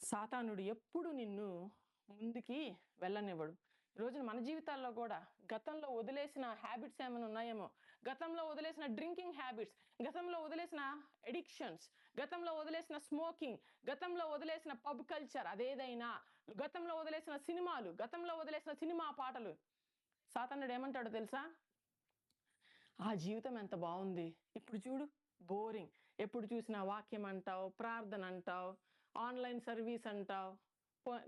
సాతానుడు ఎప్పుడు నిన్ను ముందుకి వెళ్ళనివ్వడు. ఈ రోజున మన జీవితాల్లో గూడా గతంలో వదిలేసిన హ్యాబిట్స్ ఏమైనా ఉన్నాయేమో, గతంలో వదిలేసిన డ్రింకింగ్ హ్యాబిట్స్, గతంలో వదిలేసిన అడిక్షన్స్, గతంలో వదిలేసిన స్మోకింగ్, గతంలో వదిలేసిన పబ్ కల్చర్ అదేదైనా, గతంలో వదిలేసిన సినిమాలు, గతంలో వదిలేసిన సినిమా పాటలు. సాతానుడు ఏమంటాడో తెలుసా? ఆ జీవితం ఎంత బావుంది. ఇప్పుడు చూడు బోరింగ్. ఎప్పుడు చూసినా వాక్యం అంటావు, ప్రార్థన అంటావు, ఆన్‌లైన్ సర్వీస్ అంటావు.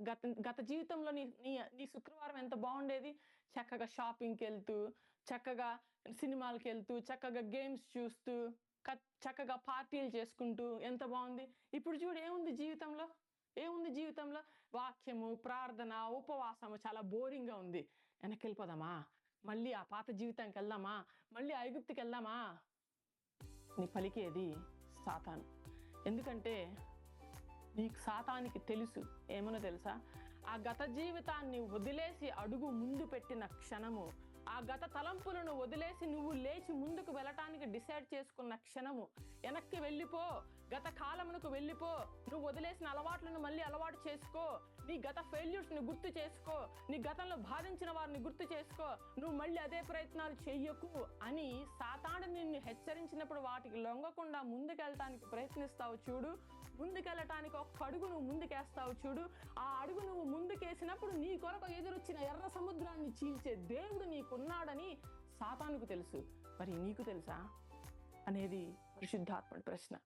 గత గత జీవితంలో నీ నీ నీ శుక్రవారం ఎంత బావుండేది. చక్కగా షాపింగ్‌కెళ్తూ, చక్కగా సినిమాలకెళ్తూ, చక్కగా గేమ్స్ చూస్తూ, చక్కగా పార్టీలు చేసుకుంటూ ఎంత బావుంది. ఇప్పుడు చూడు ఏముంది జీవితంలో? ఏముంది జీవితంలో? వాక్యము, ప్రార్థన, ఉపవాసము చాలా బోరింగ్‌గా ఉంది. వెనక్కెళ్ళిపోదామా? మళ్ళీ ఆ పాత జీవితానికెళ్దామా? మళ్ళీ ఐగుప్తుకెళ్దామా? నీ పలికేది సాతాను. ఎందుకంటే నీకు సాతానికి తెలుసు. ఏమనో తెలుసా? ఆ గత జీవితాన్ని వదిలేసి అడుగు ముందు పెట్టిన క్షణము, ఆ గత తలంపులను వదిలేసి నువ్వు లేచి ముందుకు వెళ్ళటానికి డిసైడ్ చేసుకున్న క్షణము, వెనక్కి వెళ్ళిపో, గత కాలమునకు వెళ్ళిపో, నువ్వు వదిలేసిన అలవాట్లను మళ్ళీ అలవాటు చేసుకో, నీ గత ఫెయిల్యూర్స్‌ని గుర్తు చేసుకో, నీ గతంలో బాధించిన వారిని గుర్తు చేసుకో, నువ్వు మళ్ళీ అదే ప్రయత్నాలు చెయ్యకు అని సాతాను నిన్ను హెచ్చరించినప్పుడు వాటికి లొంగకుండా ముందుకెళ్ళటానికి ప్రయత్నిస్తావు చూడు. ముందుకెళ్ళటానికి ఒక్క అడుగు నువ్వు ముందుకేస్తావు చూడు. ఆ అడుగు నువ్వు ముందుకేసినప్పుడు నీ కొరకు ఎదురొచ్చిన ఎర్ర సముద్రాన్ని చీల్చే దేవుడు నీకున్నాడని సాతానుకు తెలుసు. మరి నీకు తెలుసా అనేది పరిశుద్ధాత్ముడి ప్రశ్న.